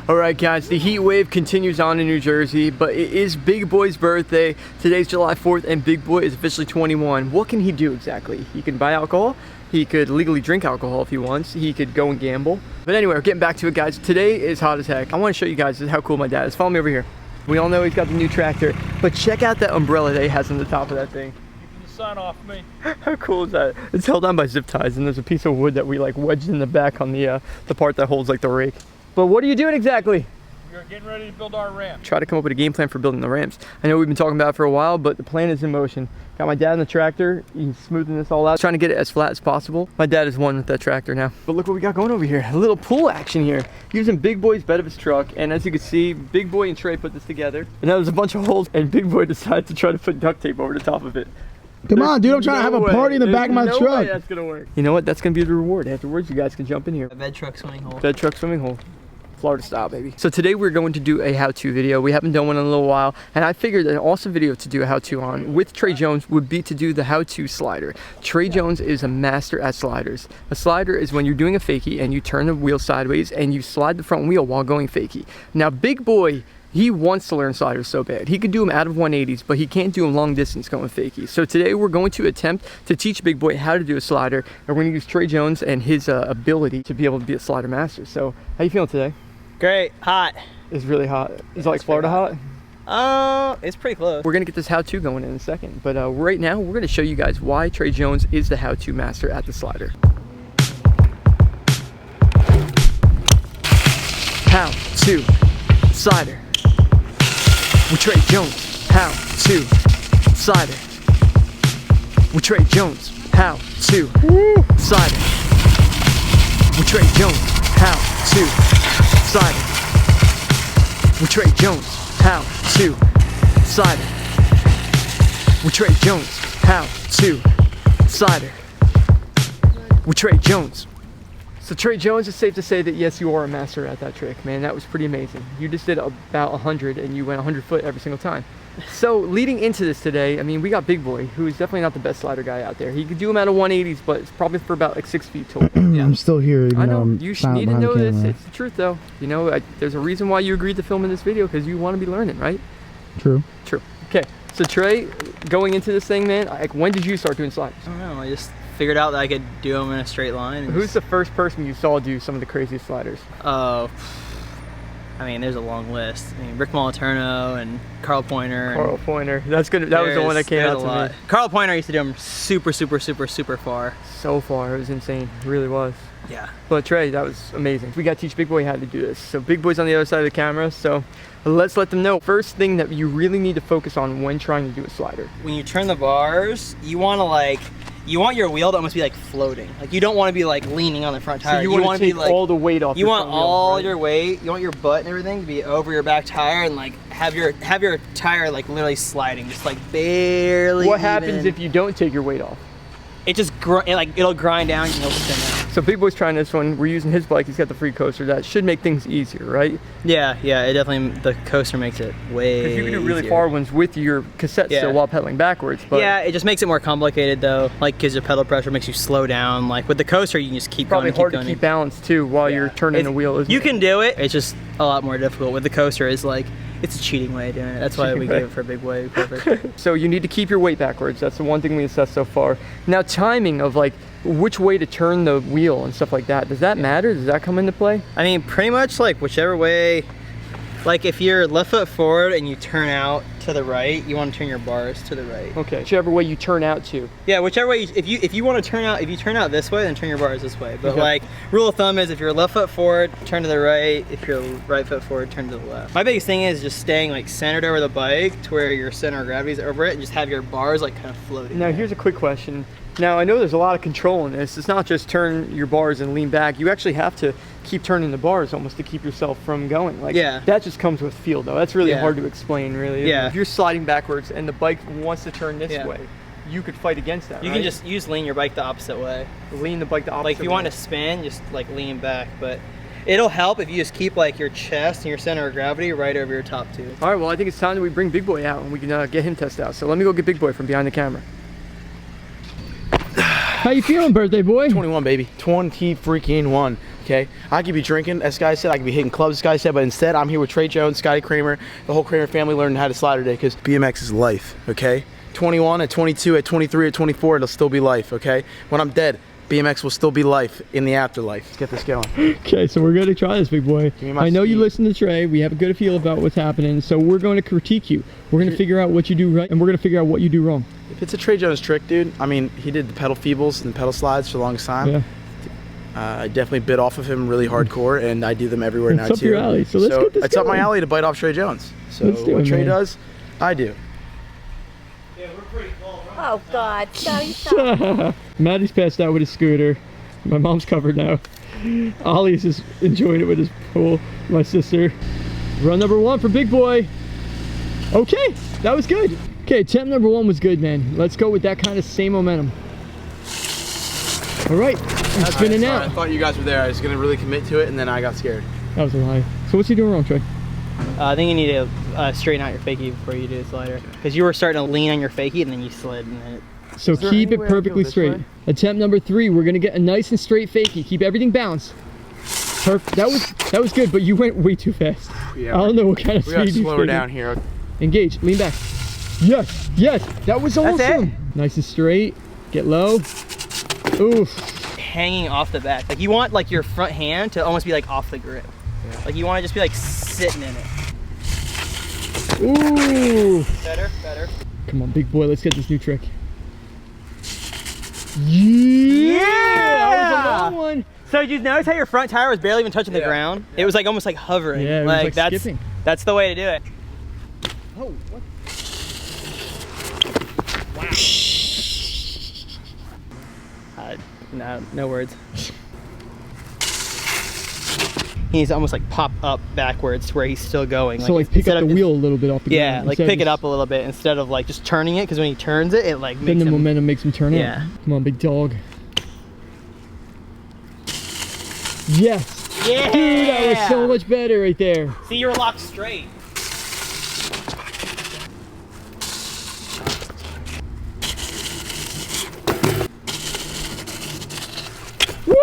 All right, guys, the heat wave continues on in New Jersey, but it is Big Boy's birthday. Today's July 4th, and Big Boy is officially 21. What can he do exactly? He can buy alcohol. He could legally drink alcohol if he wants. He could go and gamble. But anyway, we're getting back to it, guys. Today is hot as heck. I want to show you guys how cool my dad is. Follow me over here. We all know he's got the new tractor, but check out that umbrella that he has on the top of that thing. Keeping the sun off me. How cool is that? It's held on by zip ties, and there's a piece of wood that we like wedged in the back on the part that holds like the rake. But what are you doing exactly? We are getting ready to build our ramp. Try to come up with a game plan for building the ramps. I know we've been talking about it for a while, but the plan is in motion. Got my dad in the tractor. He's smoothing this all out, trying to get it as flat as possible. My dad is one with that tractor now. But look what we got going over here. A little pool action here. Using Big Boy's bed of his truck. And as you can see, Big Boy and Trey put this together. And now there's a bunch of holes, and Big Boy decided to try to put duct tape over the top of it. Come on, dude, I'm trying to have a party in the back of my truck. truck. Way that's gonna work. You know what? That's gonna be the reward. Afterwards, you guys can jump in here. A bed truck swimming hole. Bed truck swimming hole. Florida style, baby. So today we're going to do a how-to video. We haven't done one in a little while, and I figured an awesome video to do a how-to on with Trey Jones would be to do the how-to slider. Trey Jones is a master at sliders. A slider is when you're doing a fakie and you turn the wheel sideways and you slide the front wheel while going fakie. Now, Big Boy, he wants to learn sliders so bad. He can do them out of 180s, but he can't do them long distance going fakie. So today we're going to attempt to teach Big Boy how to do a slider, and we're going to use Trey Jones and his ability to be able to be a slider master. So how you feeling today? Great, hot. It's really hot. Is it like Florida hot? It's pretty close. We're gonna get this how-to going in a second, but right now we're gonna show you guys why Trey Jones is the how-to master at the slider. How-to slider with Trey Jones. How-to slider with Trey Jones. How-to slider with Trey Jones. How-to slider with Trey Jones. How-to slider with Trey Jones. How-to slider with Trey Jones. So Trey Jones, it's safe to say that yes, you are a master at that trick, man. That was pretty amazing. You just did about 100 and you went 100 foot every single time. So leading into this today, I mean, we got Big Boy, who is definitely not the best slider guy out there. He could do them out of 180s, but it's probably for about like 6 feet tall. Yeah. I'm still here. I know, you should need to know this. It's the truth though. You know, there's a reason why you agreed to film in this video, because you want to be learning, right? True. True. Okay, so Trey, going into this thing, man, like, when did you start doing sliders? I don't know, I just figured out that I could do them in a straight line. Who's the first person you saw do some of the craziest sliders? Oh, I mean, there's a long list. I mean, Rick Moliterno and Carl Pointer. Carl Pointer. That's good. That was the one that came out to me. Carl Pointer used to do them super far. So far, it was insane. It really was. Yeah. But Trey, that was amazing. We got to teach Big Boy how to do this. So Big Boy's on the other side of the camera, so let's let them know. First thing that you really need to focus on when trying to do a slider. When you turn the bars, you want your wheel to almost be like floating. Like, you don't want to be like leaning on the front tire. So you want to take like all the weight off. You want all your weight. You want your butt and everything to be over your back tire, and like have your tire like literally sliding, just like barely. What happens if you don't take your weight off? It just it'll grind down and you'll spin out. So Big Boy's trying this one. We're using his bike. He's got the free coaster. That should make things easier, right? Yeah, it definitely, the coaster makes it way easier. Because you can do really far ones with your cassette still while pedaling backwards. But yeah, it just makes it more complicated though. Like, because your pedal pressure makes you slow down. Like with the coaster, you can just keep going. Probably hard to keep balance too while you're turning the wheel. You can do it. It's just a lot more difficult. With the coaster, it's like, it's a cheating way of doing it. That's why we gave it for Big Boy. Perfect. So you need to keep your weight backwards. That's the one thing we assessed so far. Now, timing of like which way to turn the wheel and stuff like that, does that matter? Does that come into play? I mean, pretty much like whichever way. Like if you're left foot forward and you turn out to the right, you want to turn your bars to the right. Okay, whichever way you turn out to. Yeah, whichever way, if you want to turn out, if you turn out this way, then turn your bars this way. But like, rule of thumb is if you're left foot forward, turn to the right. If you're right foot forward, turn to the left. My biggest thing is just staying like centered over the bike to where your center of gravity is over it, and just have your bars like kind of floating. Now here's a quick question. Now I know there's a lot of control in this. It's not just turn your bars and lean back. You actually have to keep turning the bars almost to keep yourself from going. Like, that just comes with feel though. That's really hard to explain, really. Yeah. If you're sliding backwards and the bike wants to turn this way, you could fight against that. You can just lean your bike the opposite way. Lean the bike the opposite way. Like if you want to spin, just like lean back, but it'll help if you just keep like your chest and your center of gravity right over your top tube. All right, well I think it's time that we bring Big Boy out and we can get him tested out. So let me go get Big Boy from behind the camera. How you feeling, birthday boy? 21, baby. 20 freaking 1. Okay, I could be drinking, as Scotty said, I could be hitting clubs, as Scotty said, but instead I'm here with Trey Jones, Scotty, Cranmer, the whole Cranmer family learning how to slide today, because BMX is life, okay? 21, at 22, at 23, at 24, it'll still be life, okay? When I'm dead, BMX will still be life in the afterlife. Let's get this going. Okay, so we're going to try this, big boy. I know you listen to Trey. We have a good feel about what's happening, so we're going to critique you. We're going to figure out what you do right, and we're going to figure out what you do wrong. If it's a Trey Jones trick, dude, I mean, he did the pedal feebles and the pedal slides for the longest time. Yeah. I definitely bit off of him really hardcore, and I do them everywhere now, too. It's up your alley, so let's get this It's up my going. alley to bite off Trey Jones. So Let's do what it, Trey man. does, I do. Oh God, Scotty, stop. Maddie's passed out with his scooter. My mom's covered now. Ollie's just enjoying it with his pool. My sister. Run number 1 for big boy. Okay, that was good. Okay, attempt number 1 was good, man. Let's go with that kind of same momentum. All right, you're spinning out. I thought you guys were there. I was gonna really commit to it, and then I got scared. That was a lie. So what's he doing wrong, Trey? I think you need to straighten out your fakie before you do the slider. Because you were starting to lean on your fakie and then you slid. And then So keep it perfectly straight. Attempt number 3, we're gonna get a nice and straight fakie. Keep everything balanced. Perfect. That was good, but you went way too fast. Yeah, I don't know what kind of we gotta speed you slow her down here. Engage, lean back. Yes, yes, that was awesome. That's it. Nice and straight. Get low. Oof. hanging off the back. Like you want like your front hand to almost be like off the grip. Yeah. Like you want to just be like sitting in it. Ooh. Better, better. Come on, big boy, let's get this new trick. Yeah! That was a long one. So did you notice how your front tire was barely even touching the ground? Yeah. It was like almost like hovering. Yeah, it was like that's skipping. That's the way to do it. Oh, what? No words. He needs to almost like pop up backwards to where he's still going. So like pick up the wheel a little bit off the ground. Yeah, like pick it up a little bit instead of like just turning it, because when he turns it, it like makes then the him, momentum makes him turn Yeah. up. Come on, big dog. Yes. Yeah. Dude, that was so much better right there. See, you're locked straight. Woo!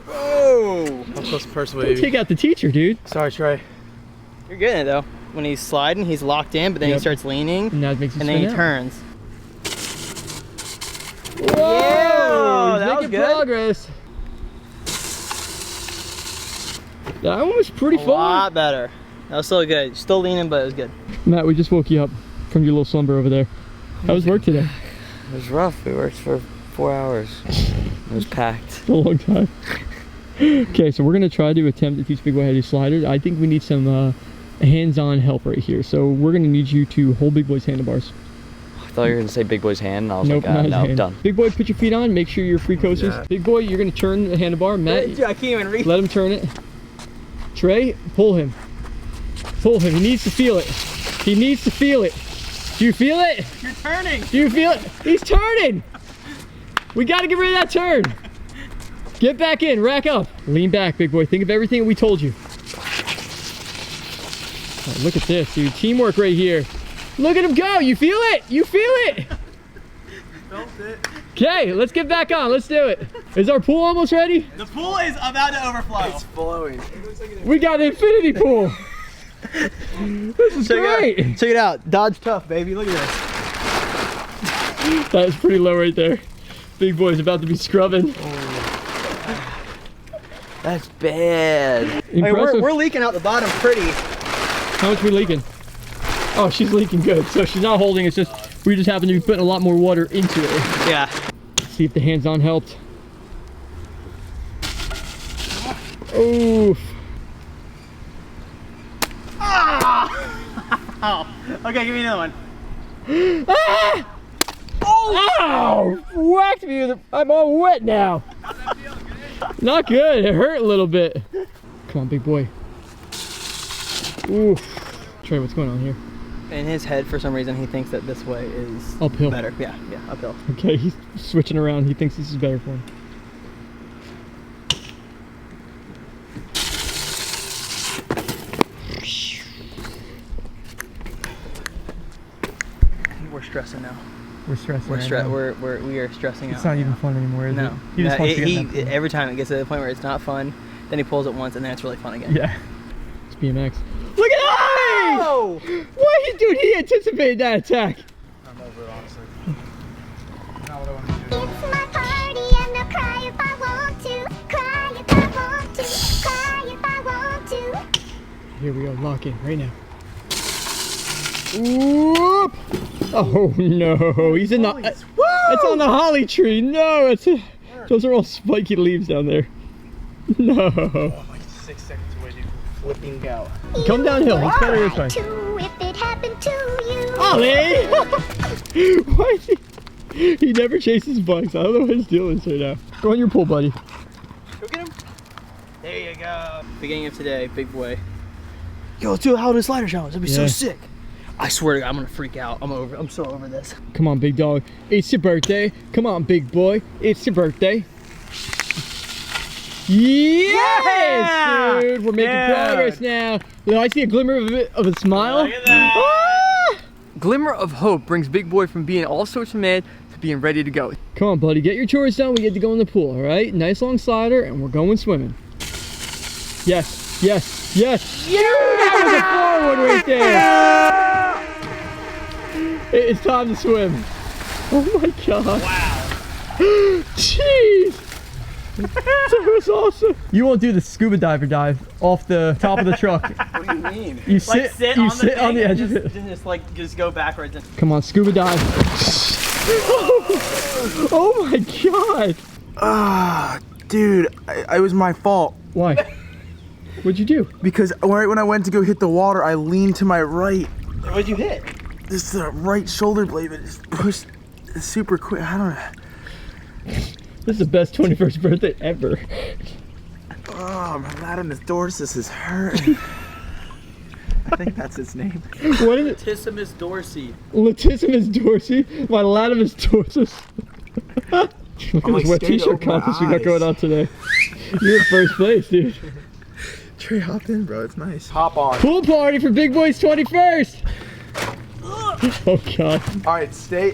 Whoa! I'm supposed to purse Don't baby. take out the teacher, dude. Sorry, Trey. You're getting it though. When he's sliding, he's locked in, but then he Yep. starts leaning, And now it makes him and then he spin out. turns. Whoa! Yeah, He's that was making good. progress. That one was pretty A fun. lot better. That was still good. Still leaning, but it was good. Matt, we just woke you up from your little slumber over there. How was work today? It was rough. We worked for 4 hours. It was packed. It's a long time. Okay, so we're gonna try to attempt to teach Big Boy how to do sliders. I think we need some hands-on help right here. So we're gonna need you to hold Big Boy's handlebars. I thought you were going to say Big Boy's hand, and I was Nope, like, not his no, hand. done. Big Boy, put your feet on. Make sure you're free coasters. Yeah. Big Boy, you're gonna turn the handlebar. Matt, I can't even reach. let him turn it. Trey, pull him. Pull him. He needs to feel it. He needs to feel it. Do you feel it? You're turning. Do you feel it? He's turning. We got to get rid of that turn. Get back in. Rack up. Lean back, Big Boy. Think of everything that we told you. Oh, look at this, dude. Teamwork right here. Look at him go. You feel it? You feel it? Felt it. Okay, let's get back on. Let's do it. Is our pool almost ready? The pool is about to overflow. It's flowing. We got an infinity pool. This is great. Check it out. Dodge tough, baby. Look at this. That was pretty low right there. Big Boy's about to be scrubbing. That's bad. I mean, Impressive. we're leaking out the bottom pretty. How much we leaking? Oh, she's leaking good. So she's not holding. It's just we just happen to be putting a lot more water into it. Yeah. Let's see if the hands-on helped. Oof. Oh. Okay, give me another one. Ah! Oh! Ow! Whacked me with I'm all wet now. How's that feel? Good? Not good. It hurt a little bit. Come on, big boy. Oof. Trey, what's going on here? In his head, for some reason, he thinks that this way is Uphill. better. Yeah, yeah, uphill. Okay, he's switching around. He thinks this is better for him. We're stressing now. We're stressing. We right now. are stressing out. It's not even fun anymore, is No. it? He just wants to get in that pool. Every time it gets to the point where it's not fun, then he pulls it once, and then it's really fun again. Yeah. It's BMX. Look at that! Oh! What? Dude, he anticipated that attack. I'm over it, honestly. Not what I want to do. It's my party and I'll cry if I want to. Cry if I want to. Cry if I want to. Here we go, lock in right now. Whoop! Oh no, he's in the. That's on the holly tree. No, those are all spiky leaves down there. No. I'm like 6 seconds away, dude. Flipping out. Come downhill. It's better this way. To if it happened to you. Ollie! Why is he never chases bugs. I don't know what his deal is right now. Go on your pool, buddy. Go get him. There you go. Beginning of today, big boy. Yo, let's do a how to slider challenge. That'd be so Yeah. sick. I swear to God, I'm gonna freak out. I'm so over this. Come on, big dog. It's your birthday. Come on, big boy. It's your birthday. Yes, dude. We're making progress now. Look, I see a glimmer of a smile. Look at that. Ah! Glimmer of hope brings Big Boy from being all sorts of mad to being ready to go. Come on, buddy. Get your chores done. We get to go in the pool, all right? Nice long slider, and we're going swimming. Yes, yes, yes. Yeah! That was a forward right there. It's time to swim. Oh my God. Wow. Jeez. That was awesome. You won't do the scuba diver dive off the top of the truck. What do you mean? You sit, on the edge of it. Just go backwards. Come on, scuba dive. Oh my God. Ah, dude, it was my fault. Why? What'd you do? Because right when I went to go hit the water, I leaned to my right. What'd you hit? This right shoulder blade, but it just pushed super quick. I don't know. This is the best 21st birthday ever. Oh, my latimus dorsus is hurting. I think that's his name. What is it? Latissimus dorsi. Latissimus dorsi? My latimus dorsus. Look at I'm this like wet scared to t-shirt open my contest we got eyes. going on today. You're in first place, dude. Trey, hop in, bro. It's nice. Hop on. Pool party for Big Boy's 21st. Oh God. All right, stay.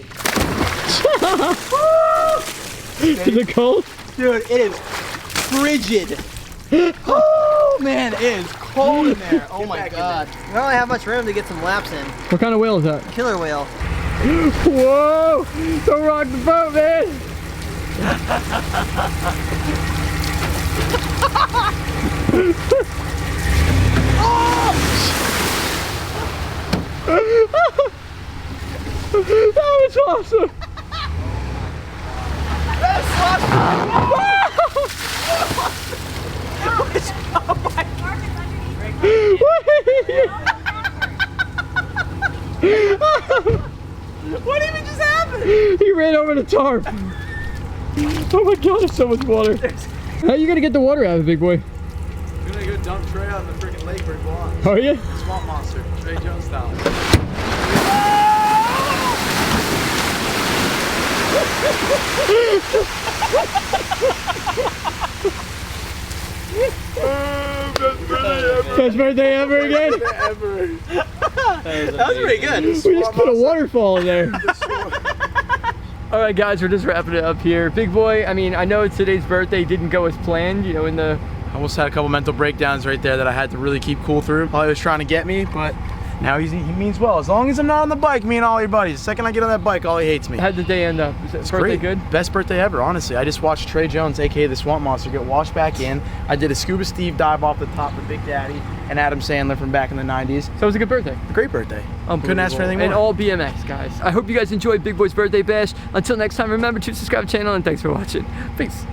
Is it cold? Dude, it is frigid. Oh man, it is cold in there. Oh my God. We don't have much room to get some laps in. What kind of whale is that? Killer whale. Whoa! Don't rock the boat, man! That was awesome! What even just happened? He ran over the tarp. Oh my God, there's so much water. How are you gonna get the water out of it, big boy? I'm gonna go dump Trey on the freaking lake where it belongs. Are you? Swamp monster, Trey Jones style. Best birthday ever again? That was pretty good. We just put a waterfall in there. All right, guys, we're just wrapping it up here. Big Boy, I mean, I know it's today's birthday. Didn't go as planned, you know, in the... I almost had a couple mental breakdowns right there that I had to really keep cool through while he was trying to get me, but now he means well. As long as I'm not on the bike, me and all your buddies. The second I get on that bike, Ollie hates me. How'd the day end up? Was It's birthday great. good? Best birthday ever, honestly. I just watched Trey Jones, aka the Swamp Monster, get washed back in. I did a Scuba Steve dive off the top of Big Daddy and Adam Sandler from back in the 90s. So it was a good birthday. A great birthday. Couldn't ask for anything more. And all BMX, guys. I hope you guys enjoyed Big Boy's birthday bash. Until next time, remember to subscribe to the channel, and thanks for watching. Peace.